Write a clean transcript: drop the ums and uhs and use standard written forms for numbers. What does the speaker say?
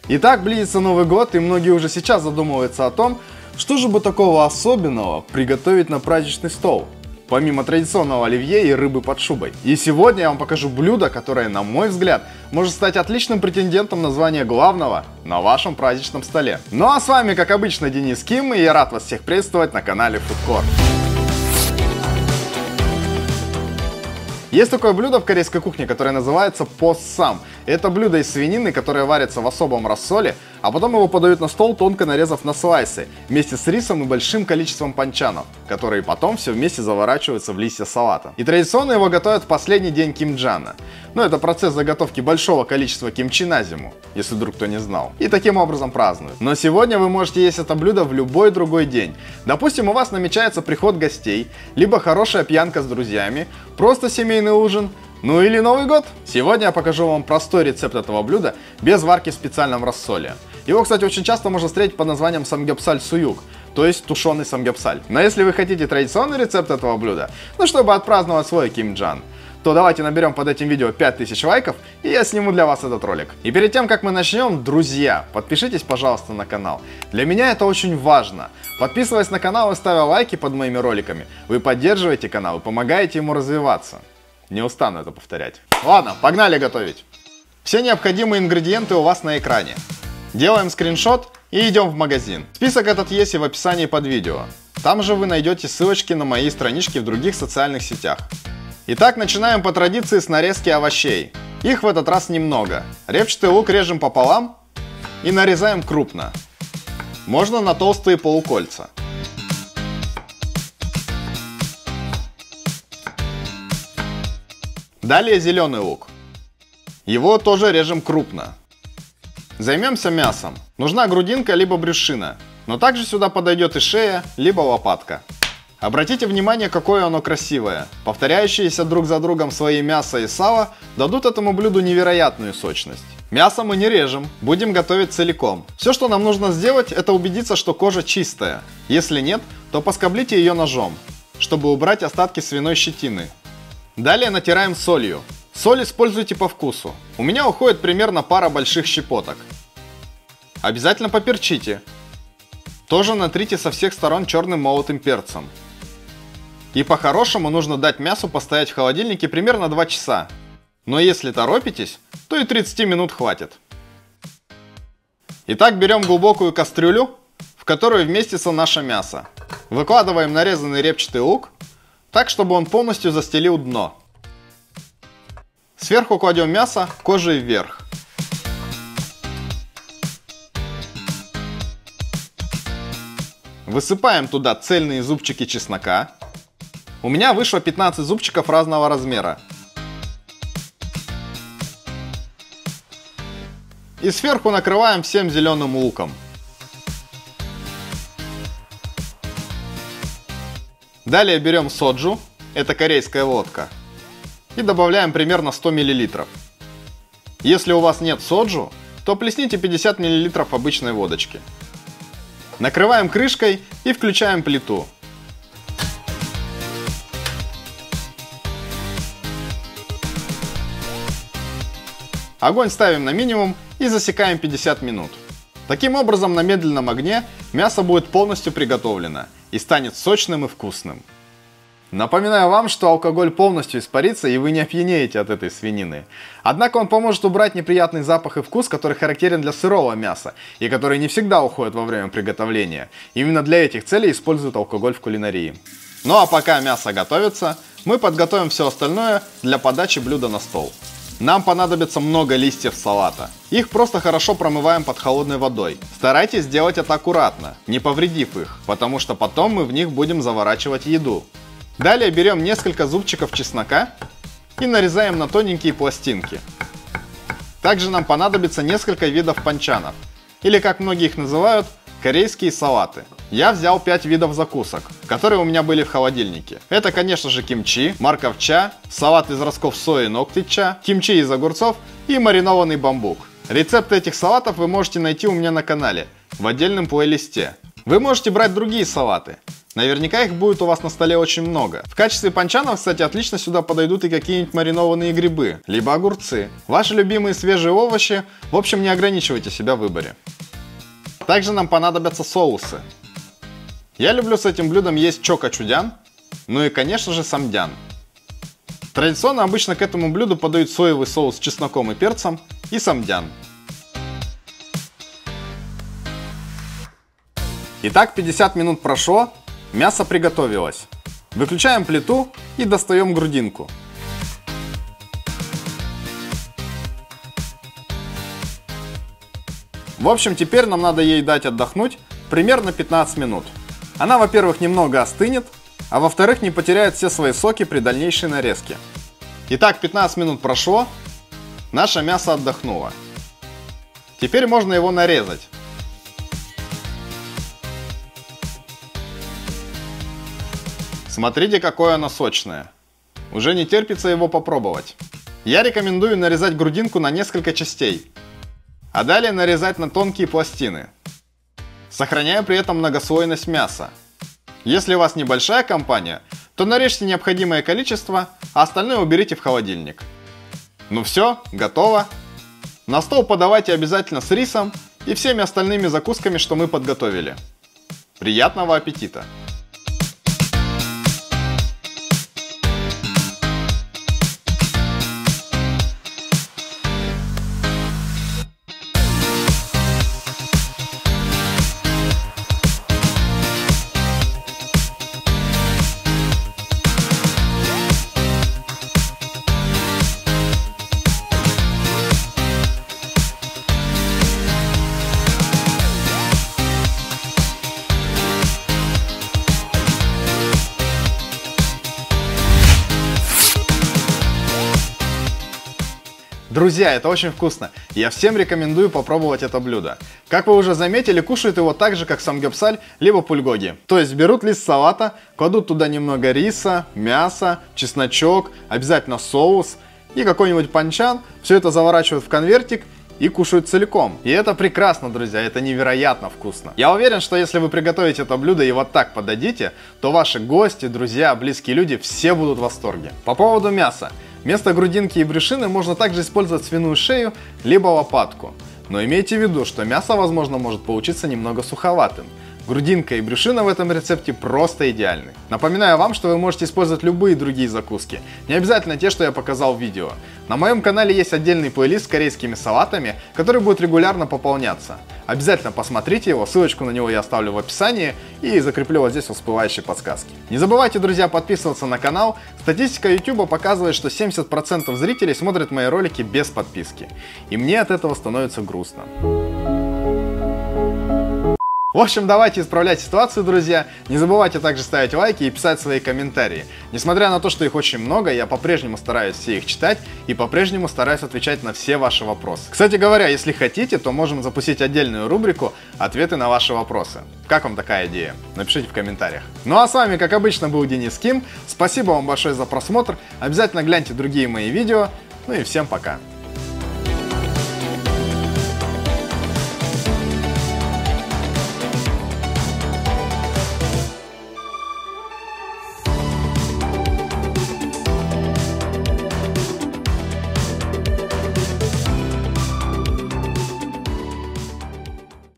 Итак, близится Новый год, и многие уже сейчас задумываются о том, что же бы такого особенного приготовить на праздничный стол, помимо традиционного оливье и рыбы под шубой. И сегодня я вам покажу блюдо, которое, на мой взгляд, может стать отличным претендентом на звание главного на вашем праздничном столе. Ну а с вами, как обычно, Денис Ким, и я рад вас всех приветствовать на канале Food Court. Есть такое блюдо в корейской кухне, которое называется поссам. Это блюдо из свинины, которое варится в особом рассоле, а потом его подают на стол, тонко нарезав на слайсы, вместе с рисом и большим количеством панчанов, которые потом все вместе заворачиваются в листья салата. И традиционно его готовят в последний день кимджана. Но это процесс заготовки большого количества кимчи на зиму, если вдруг кто не знал. И таким образом празднуют. Но сегодня вы можете есть это блюдо в любой другой день. Допустим, у вас намечается приход гостей, либо хорошая пьянка с друзьями, просто семейный ужин, ну или Новый год. Сегодня я покажу вам простой рецепт этого блюда без варки в специальном рассоле. Его, кстати, очень часто можно встретить под названием самгёпсаль суюк, то есть тушеный самгёпсаль. Но если вы хотите традиционный рецепт этого блюда, ну чтобы отпраздновать свой кимджан, то давайте наберем под этим видео 5000 лайков, и я сниму для вас этот ролик. И перед тем, как мы начнем, друзья, подпишитесь, пожалуйста, на канал. Для меня это очень важно. Подписываясь на канал и ставя лайки под моими роликами, вы поддерживаете канал и помогаете ему развиваться. Не устану это повторять. Ладно, погнали готовить. Все необходимые ингредиенты у вас на экране. Делаем скриншот и идем в магазин. Список этот есть и в описании под видео. Там же вы найдете ссылочки на мои странички в других социальных сетях. Итак, начинаем по традиции с нарезки овощей. Их в этот раз немного. Репчатый лук режем пополам и нарезаем крупно. Можно на толстые полукольца. Далее зеленый лук. Его тоже режем крупно. Займемся мясом. Нужна грудинка либо брюшина, но также сюда подойдет и шея, либо лопатка. Обратите внимание, какое оно красивое. Повторяющиеся друг за другом слои мяса и сала дадут этому блюду невероятную сочность. Мясо мы не режем, будем готовить целиком. Все, что нам нужно сделать, это убедиться, что кожа чистая. Если нет, то поскоблите ее ножом, чтобы убрать остатки свиной щетины. Далее натираем солью. Соль используйте по вкусу. У меня уходит примерно пара больших щепоток. Обязательно поперчите. Тоже натрите со всех сторон черным молотым перцем. И по-хорошему нужно дать мясу постоять в холодильнике примерно 2 часа. Но если торопитесь, то и 30 минут хватит. Итак, берем глубокую кастрюлю, в которую вместится наше мясо. Выкладываем нарезанный репчатый лук, так, чтобы он полностью застелил дно. Сверху кладем мясо кожей вверх. Высыпаем туда цельные зубчики чеснока. У меня вышло 15 зубчиков разного размера. И сверху накрываем всем зеленым луком. Далее берем соджу, это корейская водка, и добавляем примерно 100 мл. Если у вас нет соджу, то плесните 50 мл обычной водочки. Накрываем крышкой и включаем плиту. Огонь ставим на минимум и засекаем 50 минут. Таким образом, на медленном огне мясо будет полностью приготовлено и станет сочным и вкусным. Напоминаю вам, что алкоголь полностью испарится и вы не опьянеете от этой свинины. Однако он поможет убрать неприятный запах и вкус, который характерен для сырого мяса и который не всегда уходит во время приготовления. Именно для этих целей используют алкоголь в кулинарии. Ну а пока мясо готовится, мы подготовим все остальное для подачи блюда на стол. Нам понадобится много листьев салата. Их просто хорошо промываем под холодной водой. Старайтесь сделать это аккуратно, не повредив их, потому что потом мы в них будем заворачивать еду. Далее берем несколько зубчиков чеснока и нарезаем на тоненькие пластинки. Также нам понадобится несколько видов панчанов, или как многие их называют, корейские салаты. Я взял 5 видов закусок, которые у меня были в холодильнике. Это, конечно же, кимчи, морковча, салат из ростков сои ноктича, кимчи из огурцов и маринованный бамбук. Рецепты этих салатов вы можете найти у меня на канале в отдельном плейлисте. Вы можете брать другие салаты. Наверняка их будет у вас на столе очень много. В качестве панчанов, кстати, отлично сюда подойдут и какие-нибудь маринованные грибы, либо огурцы. Ваши любимые свежие овощи. В общем, не ограничивайте себя в выборе. Также нам понадобятся соусы. Я люблю с этим блюдом есть чокачудян, ну и, конечно же, самдян. Традиционно обычно к этому блюду подают соевый соус с чесноком и перцем и самдян. Итак, 50 минут прошло, мясо приготовилось. Выключаем плиту и достаем грудинку. В общем, теперь нам надо ей дать отдохнуть примерно 15 минут. Она, во-первых, немного остынет, а во-вторых, не потеряет все свои соки при дальнейшей нарезке. Итак, 15 минут прошло, наше мясо отдохнуло. Теперь можно его нарезать. Смотрите, какое оно сочное. Уже не терпится его попробовать. Я рекомендую нарезать грудинку на несколько частей, а далее нарезать на тонкие пластины, сохраняя при этом многослойность мяса. Если у вас небольшая компания, то нарежьте необходимое количество, а остальное уберите в холодильник. Ну все, готово. На стол подавайте обязательно с рисом и всеми остальными закусками, что мы подготовили. Приятного аппетита! Друзья, это очень вкусно. Я всем рекомендую попробовать это блюдо. Как вы уже заметили, кушают его так же, как самгепсаль, либо пульгоги. То есть берут лист салата, кладут туда немного риса, мяса, чесночок, обязательно соус и какой-нибудь панчан. Все это заворачивают в конвертик и кушают целиком. И это прекрасно, друзья, это невероятно вкусно. Я уверен, что если вы приготовите это блюдо и вот так подадите, то ваши гости, друзья, близкие люди все будут в восторге. По поводу мяса. Вместо грудинки и брюшины можно также использовать свиную шею, либо лопатку. Но имейте в виду, что мясо, возможно, может получиться немного суховатым. Грудинка и брюшина в этом рецепте просто идеальны. Напоминаю вам, что вы можете использовать любые другие закуски, не обязательно те, что я показал в видео. На моем канале есть отдельный плейлист с корейскими салатами, который будет регулярно пополняться. Обязательно посмотрите его, ссылочку на него я оставлю в описании и закреплю вот здесь в всплывающей подсказке. Не забывайте, друзья, подписываться на канал. Статистика YouTube показывает, что 70% зрителей смотрят мои ролики без подписки. И мне от этого становится грустно. В общем, давайте исправлять ситуацию, друзья. Не забывайте также ставить лайки и писать свои комментарии. Несмотря на то, что их очень много, я по-прежнему стараюсь все их читать и по-прежнему стараюсь отвечать на все ваши вопросы. Кстати говоря, если хотите, то можем запустить отдельную рубрику «Ответы на ваши вопросы». Как вам такая идея? Напишите в комментариях. Ну а с вами, как обычно, был Денис Ким. Спасибо вам большое за просмотр. Обязательно гляньте другие мои видео. Ну и всем пока.